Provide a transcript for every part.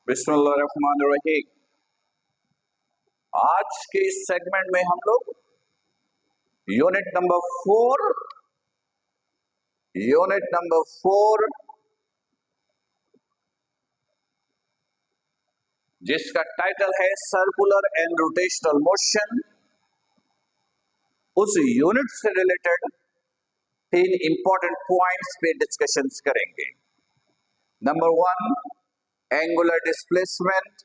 बिस्मिल्लाहिर्रहमानिर्रहीम। आज के इस सेगमेंट में हम लोग यूनिट नंबर फोर जिसका टाइटल है सर्कुलर एंड रोटेशनल मोशन, उस यूनिट से रिलेटेड 3 इंपॉर्टेंट पॉइंट्स पे डिस्कशंस करेंगे। Number 1, angular displacement.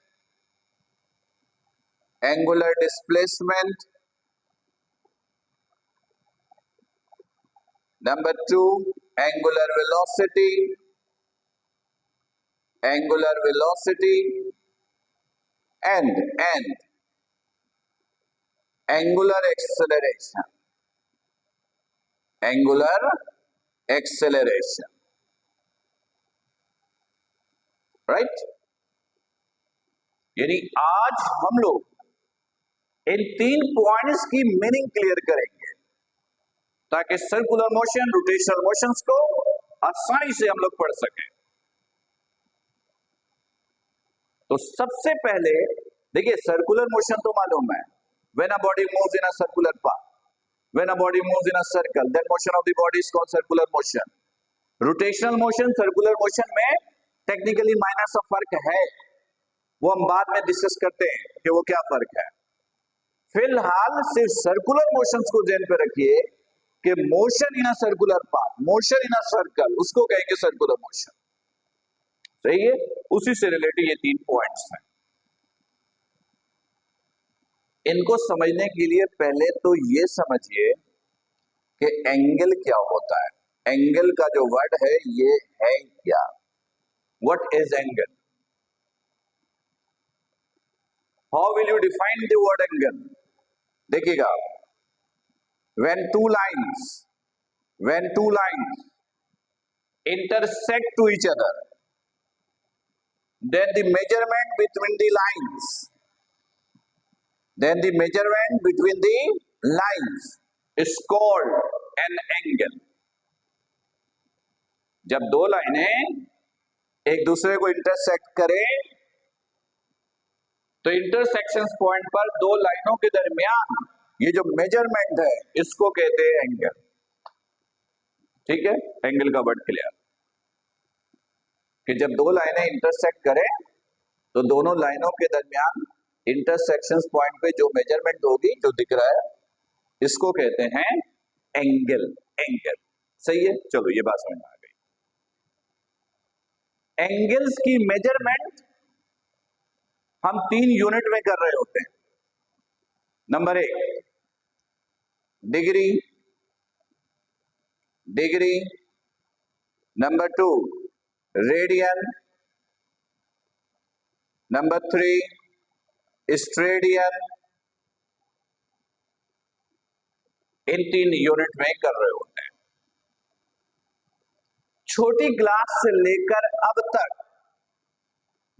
Number 2, angular velocity, and angular acceleration, right? यानी आज हम लोग इन 3 पॉइंट्स की मीनिंग क्लियर करेंगे ताकि सर्कुलर मोशन, रोटेशनल मोशंस को आसानी से हम लोग पढ़ सकें। तो सबसे पहले देखिए, सर्कुलर मोशन तो मालूम है, when a body moves in a circular path, when a body moves in a circle, then motion of the body is called circular motion. Rotational motion, circular motion में टेक्निकली माइनर सा फर्क है, वो हम बाद में डिस्कस करते हैं कि वो क्या फर्क है। फिलहाल सिर्फ सर्कुलर मोशंस को ध्यान पे रखिए कि motion in a circular path, motion in a circle, उसको कहेंगे सर्कुलर मोशन। सही है, उसी से रिलेटेड ये 3 पॉइंट्स हैं। इनको समझने के लिए पहले तो ये समझिए कि एंगल क्या होता है। एंगल का जो वर्ड है ये है क्या, what is angle? How will you define the word angle? देखिएगा, when two lines intersect to each other, then the measurement between the lines is called an angle. जब दो लाइनें एक दूसरे को इंटरसेक्ट करें तो इंटरसेक्शन पॉइंट पर दो लाइनों के दरमियान ये जो मेजरमेंट है इसको कहते हैं एंगल। ठीक है, एंगल का वर्ड क्लियर कि जब दो लाइनें इंटरसेक्ट करें तो दोनों लाइनों के दरमियान इंटरसेक्शन पॉइंट पे जो मेजरमेंट होगी, जो दिख रहा है, इसको कहते हैं एंगल। सही है, चलो ये बात समझ में आ गई। एंगल्स की मेजरमेंट हम 3 यूनिट में कर रहे होते हैं। Number 1 degree, number 2 radian, number 3 स्टेडियन। इन 3 यूनिट में कर रहे होते हैं। छोटी क्लास से लेकर अब तक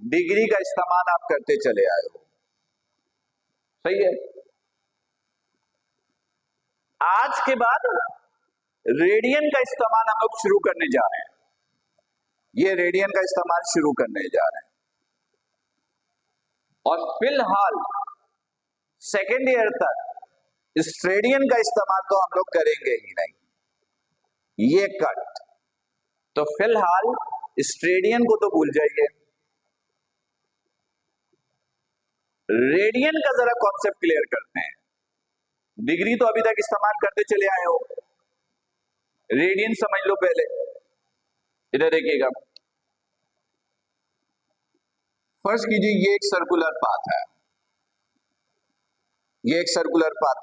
डिग्री का इस्तेमाल आप करते चले आए हो। सही है, आज के बाद रेडियन का इस्तेमाल हम लोग शुरू करने जा रहे हैं। ये रेडियन का इस्तेमाल शुरू करने जा रहे हैं और फिलहाल सेकेंड ईयर तक स्टेडियन का इस्तेमाल तो हम लोग करेंगे ही नहीं, ये कट। तो फिलहाल स्टेडियन को तो भूल जाइए, रेडियन का जरा कॉन्सेप्ट क्लियर करते हैं। डिग्री तो अभी तक इस्तेमाल करते चले आए हो, रेडियन समझ लो पहले। इधर देखिएगा, फर्स्ट कीजिए, ये एक सर्कुलर पाथ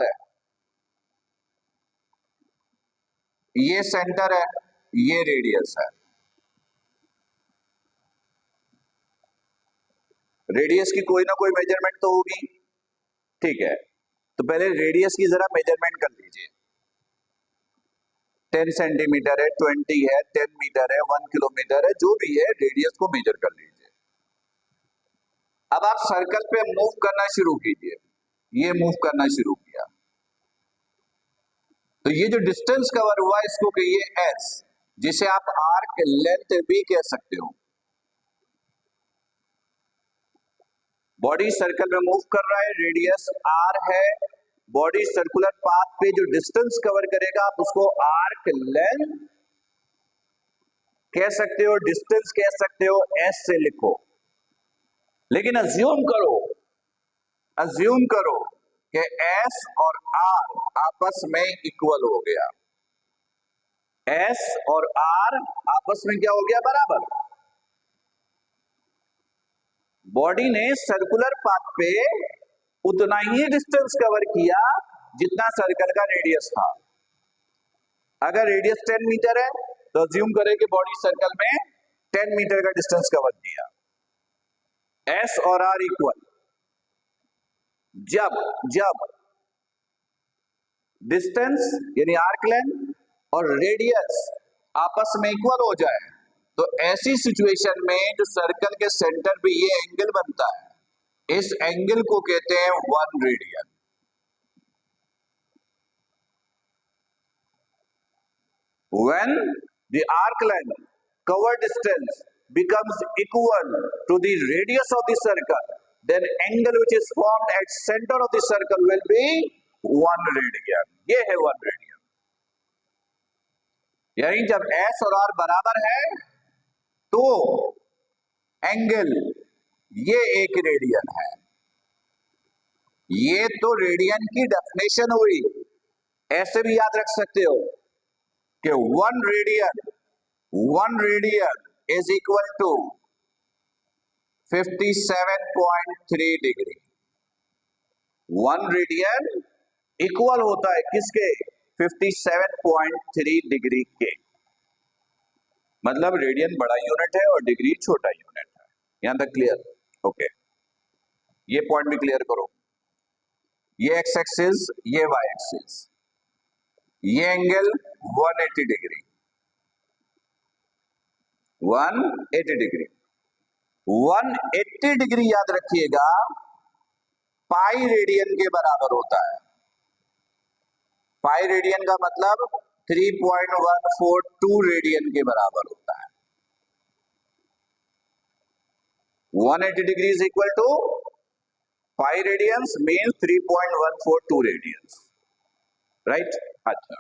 है, ये सेंटर है, ये रेडियस है। रेडियस की कोई ना कोई मेजरमेंट तो होगी, ठीक है। तो पहले रेडियस की जरा मेजरमेंट कर लीजिए। 10 सेंटीमीटर है, 20 है, 10 मीटर है, 1 किलोमीटर है, जो भी है रेडियस को मेजर कर लीजिए। अब आप सर्कल पे मूव करना शुरू कीजिए। ये मूव करना शुरू किया तो ये जो डिस्टेंस कवर हुआ इसको कहिए एस, जिसे आप आर्क लेंथ भी कह सकते हो। बॉडी सर्कल में मूव कर रहा है, रेडियस r है, बॉडी सर्कुलर पाथ पे जो डिस्टेंस कवर करेगा आप उसको आर्क लेंथ कह सकते हो, डिस्टेंस कह सकते हो, s से लिखो। लेकिन अज्यूम करो कि s और r आपस में इक्वल हो गया, s और r आपस में क्या हो गया, बराबर। बॉडी ने सर्कुलर पाथ पे उतना ही डिस्टेंस कवर किया जितना सर्कल का रेडियस था। अगर रेडियस 10 मीटर है तो अज्यूम करें कि बॉडी सर्कल में 10 मीटर का डिस्टेंस कवर किया, s और r इक्वल। जब डिस्टेंस यानी आर्क लेंथ और रेडियस आपस में इक्वल हो जाए तो ऐसी सिचुएशन में जो सर्कल के सेंटर पे ये एंगल बनता है, इस एंगल को कहते हैं 1 radian. When the arc length cover distance becomes equal to the radius of the circle, then angle which is formed at center of the circle will be 1 radian. ये है 1 radian। यानी जब s और r बराबर है तो angle ये 1 radian है। ये तो रेडियन की डेफिनेशन हुई, ऐसे भी याद रख सकते हो कि 1 radian is equal to 57.3 degree. 1 radian equal होता है किसके, 57.3 डिग्री के। मतलब रेडियन बड़ा यूनिट है और डिग्री छोटा यूनिट है। यहां तक क्लियर? ओके, ये पॉइंट भी क्लियर करो। ये एक्स एक्सिस, ये वाई एक्सिस, ये एंगल 180 डिग्री, 180 डिग्री। 180 डिग्री याद रखिएगा पाई रेडियन के बराबर होता है। पाई रेडियन का मतलब 3.142 रेडियन के बराबर होता है। 180 degree is equal to pi radians means 3.142 radians, right. अच्छा,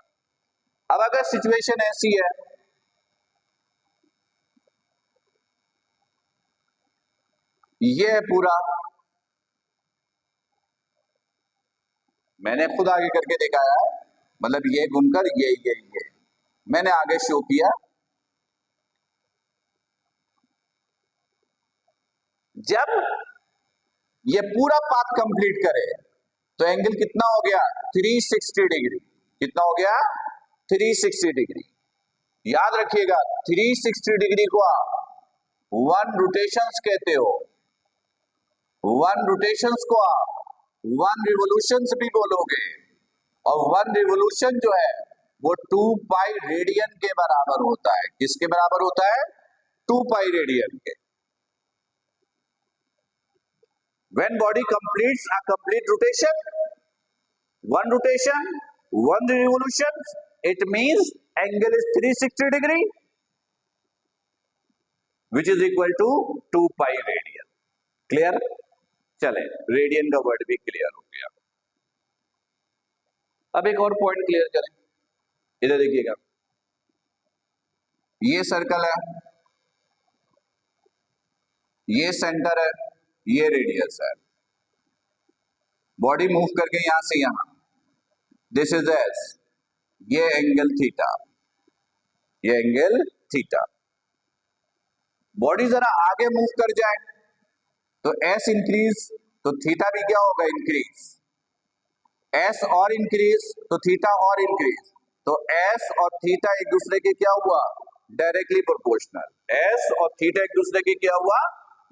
अब अगर सिचुएशन ऐसी है, ये है पूरा, मैंने खुद आगे करके दिखाया है, मतलब ये घूमकर ये मैंने आगे शो किया। जब ये पूरा पाथ कंप्लीट करे तो एंगल कितना हो गया, 360 डिग्री। कितना हो गया, 360 डिग्री। याद रखिएगा 360 डिग्री को आप 1 रोटेशंस कहते हो। 1 रोटेशंस को आप 1 रिवोल्यूशंस भी बोलोगे, और 1 रिवोल्यूशन जो है वो 2 पाई रेडियन के बराबर होता है। किसके बराबर होता है, 2 पाई रेडियन के। When body completes a complete rotation, 1 rotation, 1 revolution, it means angle is 360 degree, which is equal to 2 pi radian. Clear? चले, रेडियन का वर्ड भी क्लियर हो गया। अब एक और पॉइंट क्लियर करें, इधर देखिएगा, ये सर्कल है, ये सेंटर है, ये रेडियस है। बॉडी मूव करके यहां से यहां, दिस इज एस, ये एंगल थीटा, ये एंगल थीटा। बॉडी जरा आगे मूव कर जाए तो एस इंक्रीज तो थीटा भी क्या होगा, इंक्रीज। एस और इंक्रीज तो थीटा और इंक्रीज, तो एस और थीटा एक दूसरे के क्या हुआ, डायरेक्टली प्रोपोर्शनल। एस और थीटा एक दूसरे के क्या हुआ,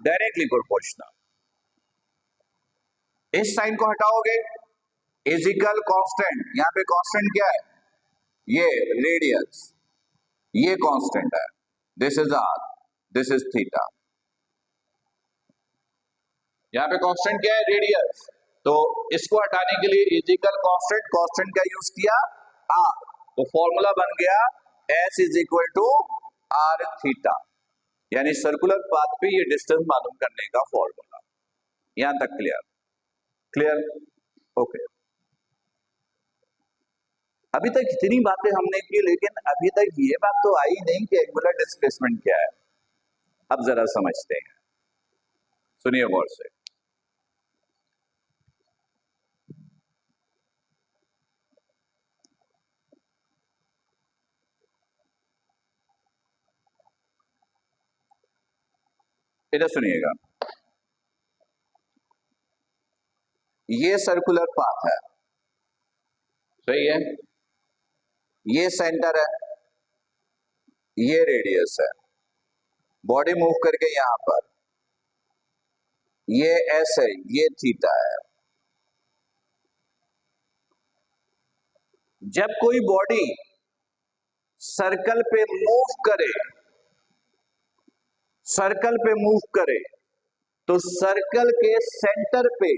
डायरेक्टली प्रोपोर्शनल। इस साइन को हटाओगे, इजिकल कांस्टेंट, यहां पे कांस्टेंट क्या है, ये रेडियस, ये कांस्टेंट है, this is r, this is theta. यहां पे कांस्टेंट क्या है, रेडियस, तो इसको हटाने के लिए इजिकल कांस्टेंट का यूज किया आर, तो फॉर्मूला बन गया s is equal to r theta, यानी सर्कुलर पाथ पे ये डिस्टेंस मालूम करने का फॉर्मूला। यहां तक क्लियर? क्लियर? ओके। अभी तक इतनी बातें हमने की, लेकिन अभी तक ये बात तो आई नहीं कि एंगुलर डिस्प्लेसमेंट क्या है। अब जरा समझते हैं, सुनिए गौर से। इधर सुनिएगा, ये सर्कुलर पाथ है, सही है, ये सेंटर है, ये रेडियस है, बॉडी मूव करके यहां पर, ये एस है, ये थीटा है। जब कोई बॉडी सर्कल पे मूव करे, सर्कल पे मूव करे, तो सर्कल के सेंटर पे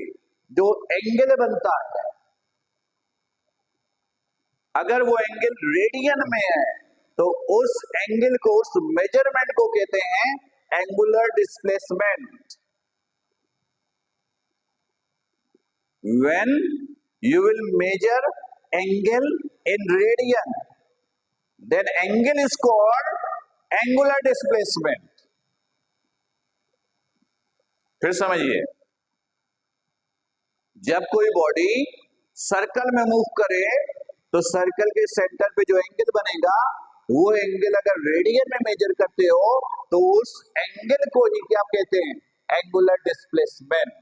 जो एंगल बनता है, अगर वो एंगल रेडियन में है, तो उस एंगल को, उस मेजरमेंट को कहते हैं angular displacement. When you will measure angle in radian, then angle is called angular displacement. फिर समझिए, जब कोई बॉडी सर्कल में मूव करे, तो सर्कल के सेंटर पे जो एंगल बनेगा, वो एंगल अगर रेडियन में मेजर करते हो, तो उस एंगल को ही क्या कहते हैं? Angular displacement.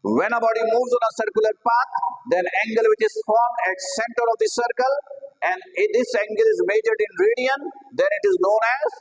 When a body moves on a circular path, then angle which is formed at center of the circle, and if this angle is measured in radian, then it is known as